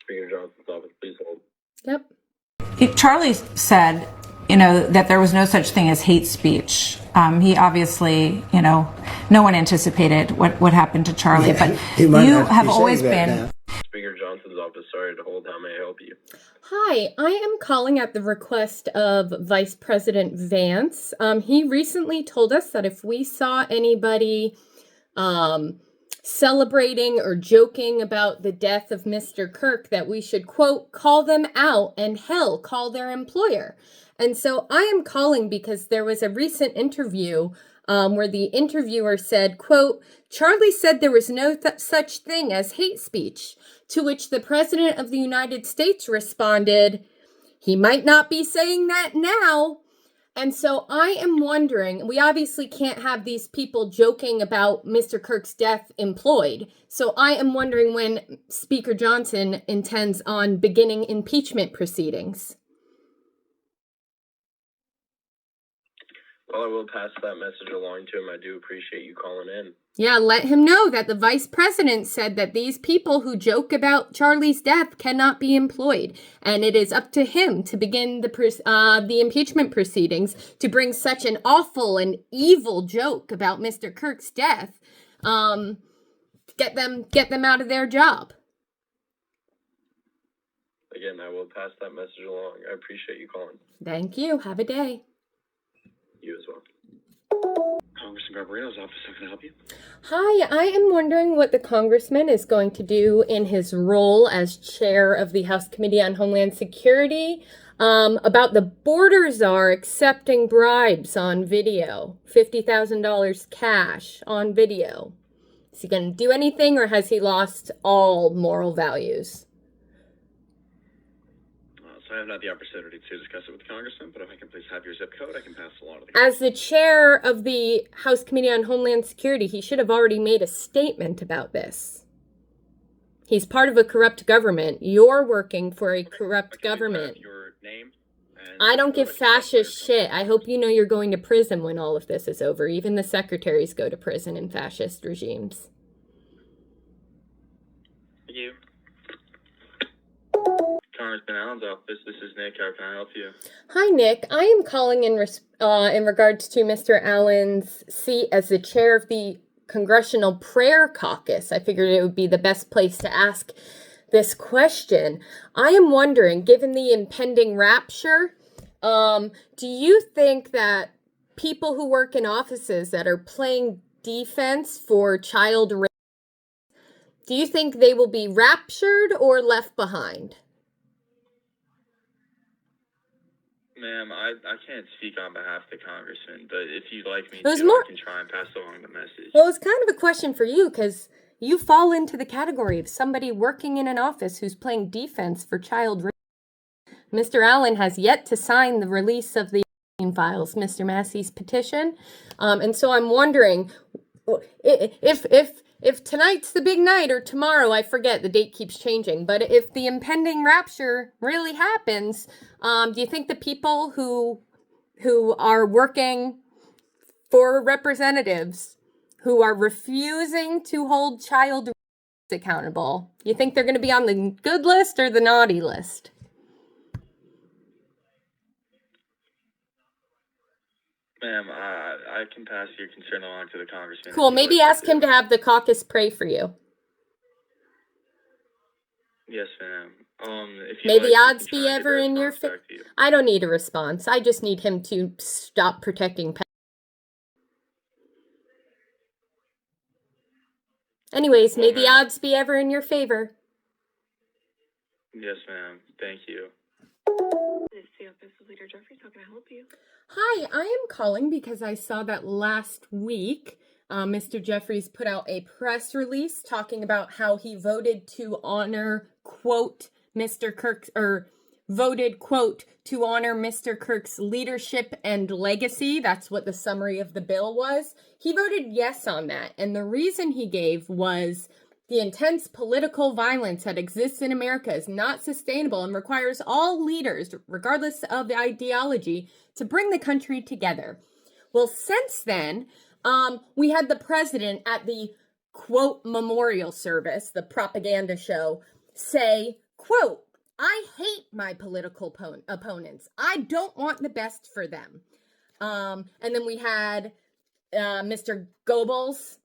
Speaker Johnson's office, please hold. Yep. Charlie said, that there was no such thing as hate speech. He obviously, no one anticipated what happened to Charlie, but you have always been. Now. Speaker Johnson's office, sorry to hold. How may I help you? Hi, I am calling at the request of Vice President Vance. He recently told us that if we saw anybody celebrating or joking about the death of Mr. Kirk, that we should, quote, call them out and hell, call their employer. And so I am calling because there was a recent interview where the interviewer said, quote, Charlie said there was no such thing as hate speech, to which the President of the United States responded, he might not be saying that now. And so I am wondering, we obviously can't have these people joking about Mr. Kirk's death employed. So I am wondering when Speaker Johnson intends on beginning impeachment proceedings. Well, I will pass that message along to him. I do appreciate you calling in. Yeah, let him know that the vice president said that these people who joke about Charlie's death cannot be employed. And it is up to him to begin the impeachment proceedings to bring such an awful and evil joke about Mr. Kirk's death. Get them out of their job. Again, I will pass that message along. I appreciate you calling. Thank you. Have a day. You as well. Congressman Garbarino's office, how can I help you? Hi, I am wondering what the congressman is going to do in his role as chair of the House Committee on Homeland Security about the border czar accepting bribes on video, $50,000 cash on video. Is he going to do anything, or has he lost all moral values? So I have not the opportunity to discuss it with the congressman, but if I can please have your zip code, I can pass it along to the As the chair of the House Committee on Homeland Security, he should have already made a statement about this. He's part of a corrupt government. You're working for a corrupt government. Your name? I don't give fascist shit. I hope you know you're going to prison when all of this is over. Even the secretaries go to prison in fascist regimes. Thank you. Congressman Allen's office. This is Nick. How can I help you? Hi, Nick. I am calling in regards to Mr. Allen's seat as the chair of the Congressional Prayer Caucus. I figured it would be the best place to ask this question. I am wondering, given the impending rapture, do you think that people who work in offices that are playing defense for child rape, do you think they will be raptured or left behind? Ma'am, I can't speak on behalf of the congressman, but if you'd like me to, I can try and pass along the message. Well, it's kind of a question for you, because you fall into the category of somebody working in an office who's playing defense for child rape. Mr. Allen has yet to sign the release of the files, Mr. Massey's petition. And so I'm wondering if tonight's the big night, or tomorrow, I forget, the date keeps changing, but if the impending rapture really happens, do you think the people who are working for representatives who are refusing to hold child accountable, you think they're going to be on the good list or the naughty list? Ma'am, I can pass your concern along to the congressman. Cool. Maybe ask him to have the caucus pray for you. Yes, ma'am. May the odds be ever in your favor. I don't need a response. I just need him to stop protecting pets. Anyways, may the odds be ever in your favor. Yes, ma'am. Thank you. This is the office of Leader Jeffries. How can I help you? Hi, I am calling because I saw that last week Mr. Jeffries put out a press release talking about how he voted to honor, quote, Mr. Kirk's, or voted, quote, to honor Mr. Kirk's leadership and legacy. That's what the summary of the bill was. He voted yes on that. And the reason he gave was the intense political violence that exists in America is not sustainable and requires all leaders, regardless of the ideology, to bring the country together. Well, since then, we had the president at the, quote, memorial service, the propaganda show, say quote, I hate my political opponents. I don't want the best for them. And then we had Mr. Goebbels,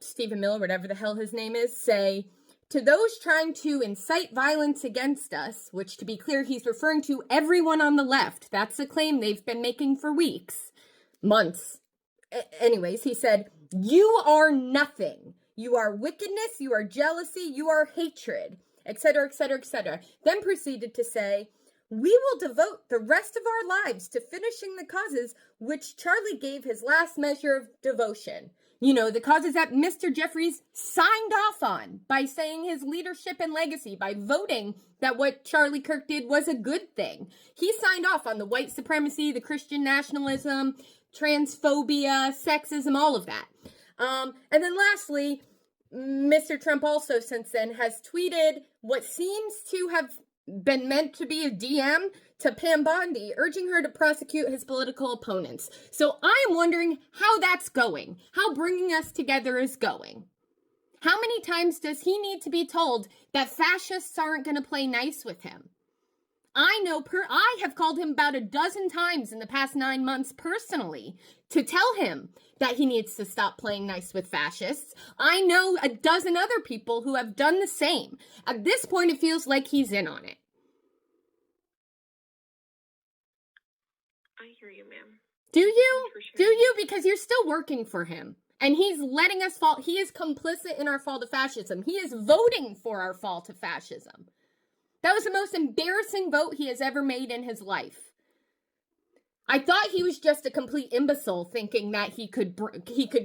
Stephen Miller, whatever the hell his name is, say, to those trying to incite violence against us, which to be clear, he's referring to everyone on the left. That's a claim they've been making for weeks, months. Anyways, he said, you are nothing. You are wickedness, you are jealousy, you are hatred, etc., etc., etc. Then proceeded to say, we will devote the rest of our lives to finishing the causes which Charlie gave his last measure of devotion. You know, the causes that Mr. Jeffries signed off on by saying his leadership and legacy, by voting that what Charlie Kirk did was a good thing. He signed off on the white supremacy, the Christian nationalism, transphobia, sexism, all of that. And then lastly, Mr. Trump also since then has tweeted what seems to have been meant to be a DM to Pam Bondi, urging her to prosecute his political opponents. So I'm wondering how that's going, how bringing us together is going. How many times does he need to be told that fascists aren't going to play nice with him? I have called him about a dozen times in the past 9 months personally to tell him that he needs to stop playing nice with fascists. I know a dozen other people who have done the same. At this point, it feels like he's in on it. I hear you, ma'am. Do you? For sure. Do you? Because you're still working for him. And he's letting us fall. He is complicit in our fall to fascism. He is voting for our fall to fascism. That was the most embarrassing vote he has ever made in his life. I thought he was just a complete imbecile thinking that he could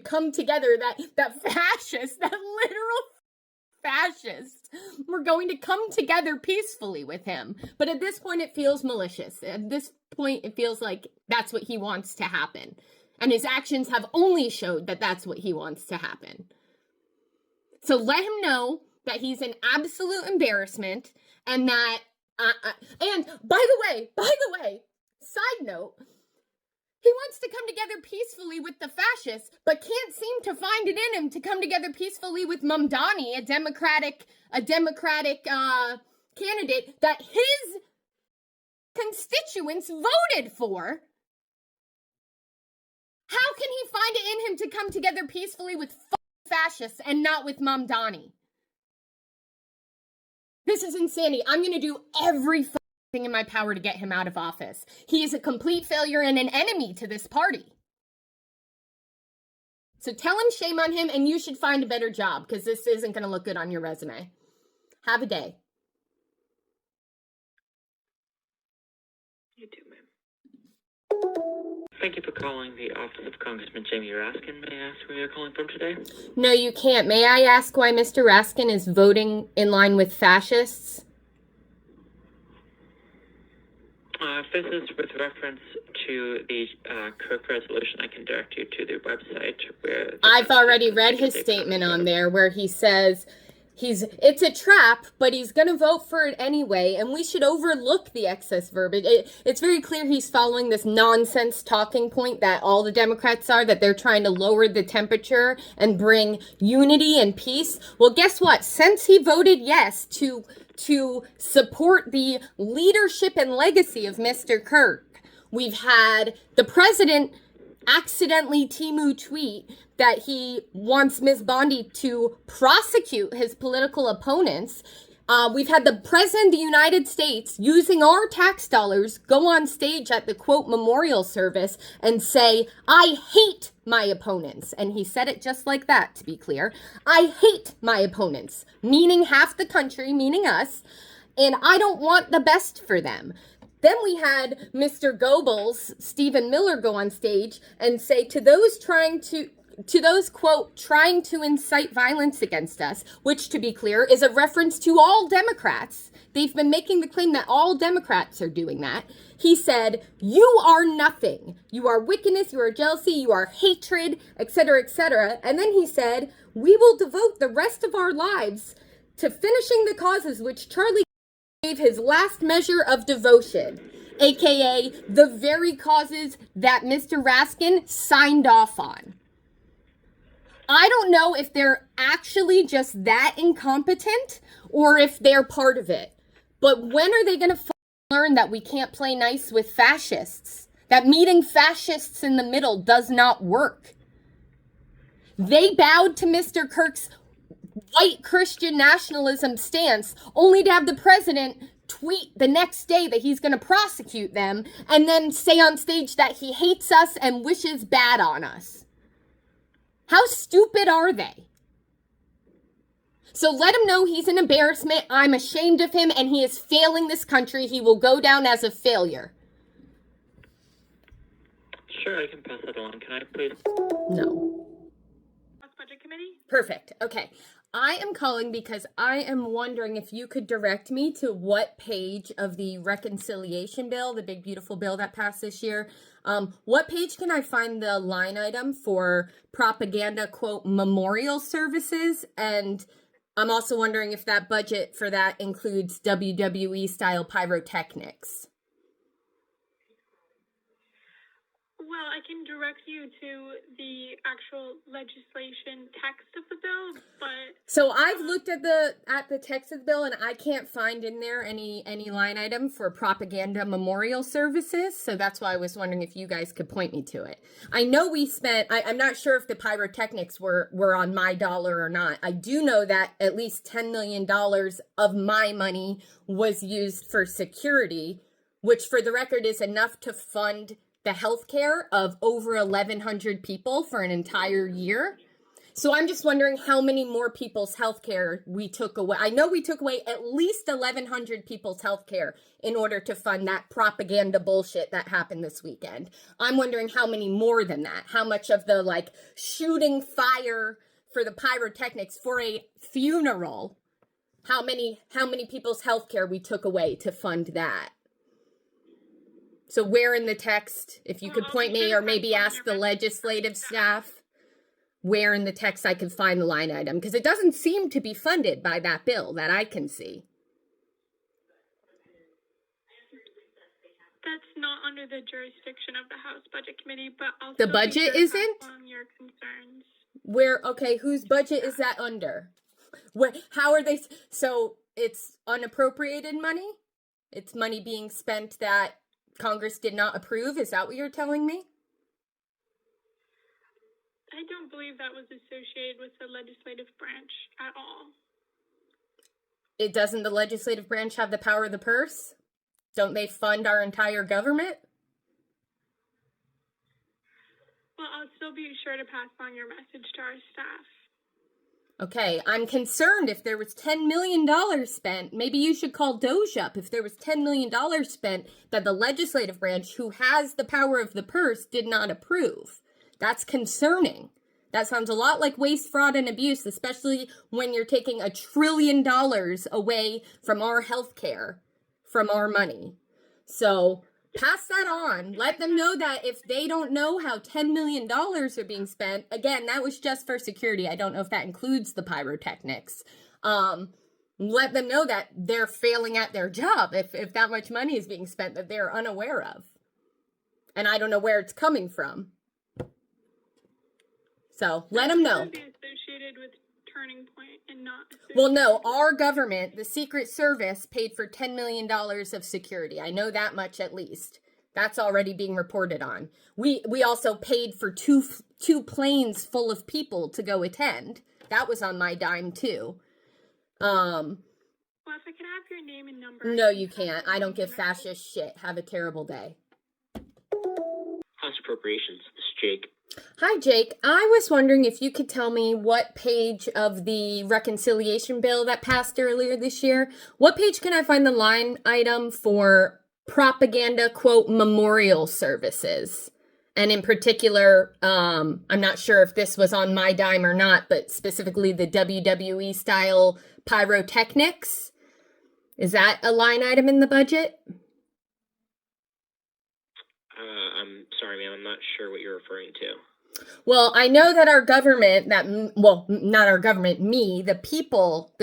come together, that fascists, that literal fascists were going to come together peacefully with him. But at this point, it feels malicious. At this point, it feels like that's what he wants to happen. And his actions have only showed that that's what he wants to happen. So let him know that he's an absolute embarrassment and that, and by the way, side note, he wants to come together peacefully with the fascists, but can't seem to find it in him to come together peacefully with Mamdani, a Democratic candidate that his constituents voted for. How can he find it in him to come together peacefully with fascists and not with Mamdani? This is insanity. I'm going to do everything in my power to get him out of office. He is a complete failure and an enemy to this party. So tell him shame on him, and you should find a better job, because this isn't going to look good on your resume. Have a day. You too, ma'am. Thank you for calling the office of Congressman Jamie Raskin. May I ask where you're calling from today? No, you can't. May I ask why Mr. Raskin is voting in line with fascists? If this is with reference to the Kirk resolution, I can direct you to the website where... I've already read his statement on there where he says it's a trap, but he's going to vote for it anyway, and we should overlook the excess verbiage. It's very clear he's following this nonsense talking point that all the Democrats are, that they're trying to lower the temperature and bring unity and peace. Well, guess what? Since he voted yes to support the leadership and legacy of Mr. Kirk, we've had the president accidentally Timu tweet that he wants Ms. Bondi to prosecute his political opponents. We've had the president of the United States, using our tax dollars, go on stage at the, quote, memorial service and say, I hate my opponents. And he said it just like that, to be clear. I hate my opponents, meaning half the country, meaning us, and I don't want the best for them. Then we had Mr. Goebbels, Stephen Miller, go on stage and say to those, quote, trying to incite violence against us, which, to be clear, is a reference to all Democrats. They've been making the claim that all Democrats are doing that. He said, you are nothing. You are wickedness, you are jealousy, you are hatred, etc., etc. And then he said, we will devote the rest of our lives to finishing the causes which Charlie gave his last measure of devotion, aka the very causes that Mr. Raskin signed off on. I don't know if they're actually just that incompetent or if they're part of it. But when are they going to learn that we can't play nice with fascists? That meeting fascists in the middle does not work. They bowed to Mr. Kirk's white Christian nationalism stance only to have the president tweet the next day that he's going to prosecute them and then say on stage that he hates us and wishes bad on us. How stupid are they? So let him know he's an embarrassment. I'm ashamed of him and he is failing this country. He will go down as a failure. Sure, I can pass that along. Can I please? No. Budget Committee? Perfect. Okay. I am calling because I am wondering if you could direct me to what page of the reconciliation bill, the big beautiful bill that passed this year, what page can I find the line item for propaganda, quote, memorial services? And I'm also wondering if that budget for that includes WWE style pyrotechnics. Well, I can direct you to the actual legislation text of the bill, but So I've looked at the text of the bill and I can't find in there any line item for propaganda memorial services. So that's why I was wondering if you guys could point me to it. I know we spent, I'm not sure if the pyrotechnics were on my dollar or not. I do know that at least $10 million of my money was used for security, which for the record is enough to fund the healthcare of over 1,100 people for an entire year. So I'm just wondering how many more people's healthcare we took away. I know we took away at least 1,100 people's healthcare in order to fund that propaganda bullshit that happened this weekend. I'm wondering how many more than that. How much of the shooting fire for the pyrotechnics for a funeral, how many people's healthcare we took away to fund that. So where in the text, if you could point me or maybe ask the legislative staff where in the text I could find the line item, because it doesn't seem to be funded by that bill that I can see. that's not under the jurisdiction of the House Budget Committee, but I'll The still be budget sure to isn't? pass along your concerns. Okay, whose budget is that under? How are they, so it's unappropriated money? It's money being spent that Congress did not approve? Is that what you're telling me? I don't believe that was associated with the legislative branch at all. It doesn't the legislative branch have the power of the purse? Don't they fund our entire government? Well, I'll still be sure to pass on your message to our staff. Okay, I'm concerned if there was $10 million spent, maybe you should call Doge up if there was $10 million spent that the legislative branch, who has the power of the purse, did not approve. That's concerning. That sounds a lot like waste, fraud, and abuse, especially when you're taking $1 trillion away from our health care, from our money. So pass that on. Let them know that if they don't know how $10 million are being spent, again, that was just for security. I don't know if that includes the pyrotechnics. Let them know that they're failing at their job if that much money is being spent that they're unaware of. And I don't know where it's coming from. So let them know. Be associated with Turning Point and not. Well, no, our government, the Secret Service, paid for $10 million of security. I know that much at least. That's already being reported on. We also paid for two planes full of people to go attend. That was on my dime too. Well, if I can have your name and number. No, you can't. I don't give fascist shit. Have a terrible day. House Appropriations. This is Jake. Hi, Jake. I was wondering if you could tell me what page of the reconciliation bill that passed earlier this year, what page can I find the line item for propaganda, quote, memorial services? And in particular, I'm not sure if this was on my dime or not, but specifically the WWE style pyrotechnics. Is that a line item in the budget? I'm sorry, ma'am. I'm not sure what you're referring to. Well, I know that our government, not our government, the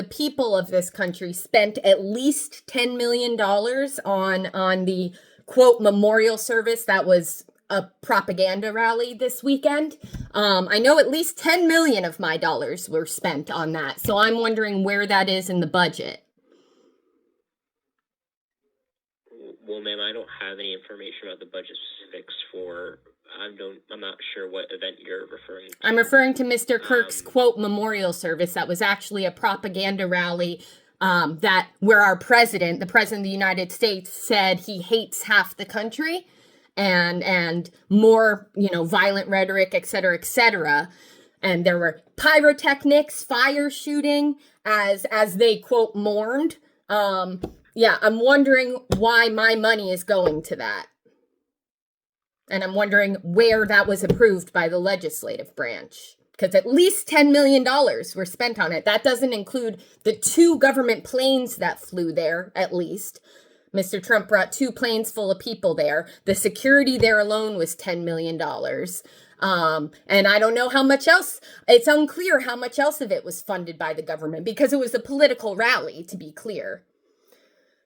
people of this country spent at least $10 million on the quote memorial service that was a propaganda rally this weekend. I know at least 10 million of my dollars were spent on that. So I'm wondering where that is in the budget. Well, ma'am, I don't have any information about the budget specifics for. I'm not sure what event you're referring to. I'm referring to Mr. Kirk's quote memorial service that was actually a propaganda rally that where our president, the president of the United States, said he hates half the country and more, violent rhetoric, et cetera, et cetera. And there were pyrotechnics, fire shooting as they quote mourned. Yeah, I'm wondering why my money is going to that. And I'm wondering where that was approved by the legislative branch. Because at least $10 million were spent on it. That doesn't include the 2 government planes that flew there, at least. Mr. Trump brought 2 planes full of people there. The security there alone was $10 million. And I don't know how much else. It's unclear how much else of it was funded by the government. Because it was a political rally, to be clear.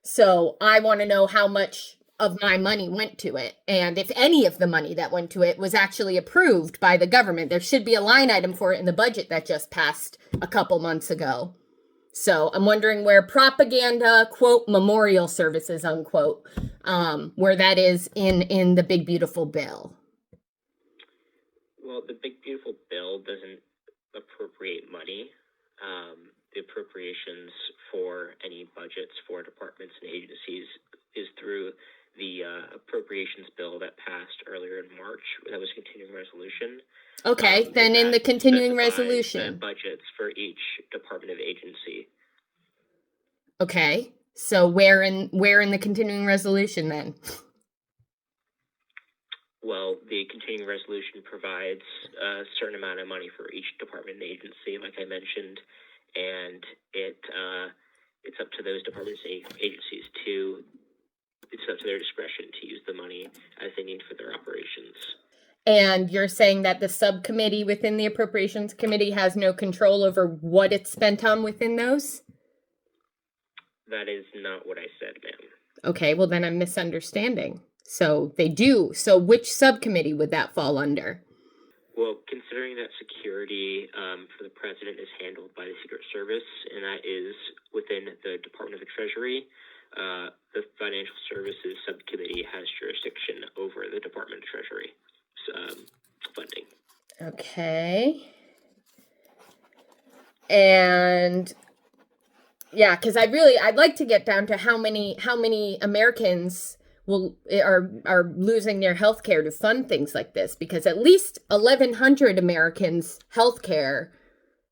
So I want to know how much of my money went to it, and if any of the money that went to it was actually approved by the government. There should be a line item for it in the budget that just passed a couple months ago. So I'm wondering where propaganda, quote, memorial services, unquote, where that is in the big, beautiful bill. Well, the big, beautiful bill doesn't appropriate money. The appropriations for any budgets for departments and agencies is through the appropriations bill that passed earlier in March. That was a continuing resolution. Okay, then in the continuing resolution. The budgets for each department of agency. Okay, so where in the continuing resolution then? Well, the continuing resolution provides a certain amount of money for each department and agency, like I mentioned, and it's up to those departments and agencies it's up to their discretion to use the money as they need for their operations. And you're saying that the subcommittee within the Appropriations Committee has no control over what it's spent on within those? That is not what I said, ma'am. Okay, well then I'm misunderstanding. So they do. So which subcommittee would that fall under? Well, considering that security for the president is handled by the Secret Service, and that is within the Department of the Treasury, the Financial Services Subcommittee has jurisdiction over the Department of Treasury funding. Okay. And yeah, because I'd like to get down to how many Americans are losing their health care to fund things like this, because at least 1,100 Americans' health care,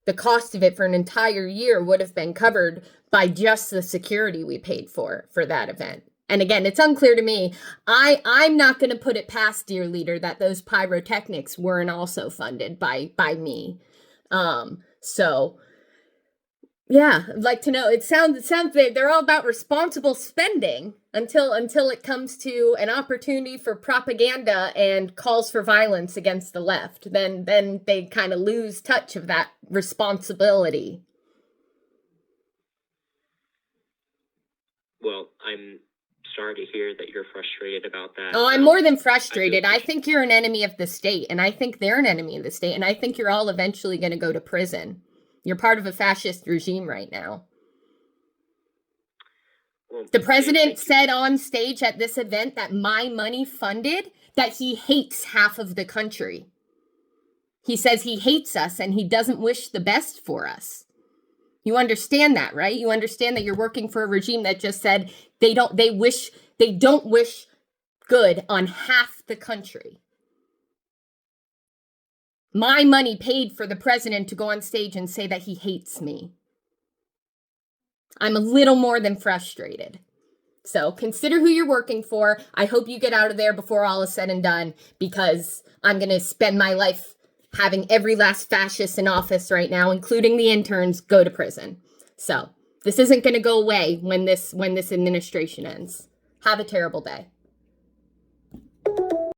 the cost of it for an entire year would have been covered by just the security we paid for that event. And again, it's unclear to me. I'm not going to put it past, dear leader, that those pyrotechnics weren't also funded by me. So yeah, I'd like to know. It sounds they're all about responsible spending until it comes to an opportunity for propaganda and calls for violence against the left. Then they kind of lose touch of that responsibility. Well, I'm sorry to hear that you're frustrated about that. Oh, I'm more than frustrated. I think you're an enemy of the state, and I think they're an enemy of the state, and I think you're all eventually going to go to prison. You're part of a fascist regime right now. Well, the president said on stage at this event that my money funded that he hates half of the country. He says he hates us and he doesn't wish the best for us. You understand that, right? You understand that you're working for a regime that just said they don't wish good on half the country. My money paid for the president to go on stage and say that he hates me. I'm a little more than frustrated. So consider who you're working for. I hope you get out of there before all is said and done, because I'm going to spend my life having every last fascist in office right now, including the interns, go to prison. So this isn't going to go away when this administration ends. Have a terrible day.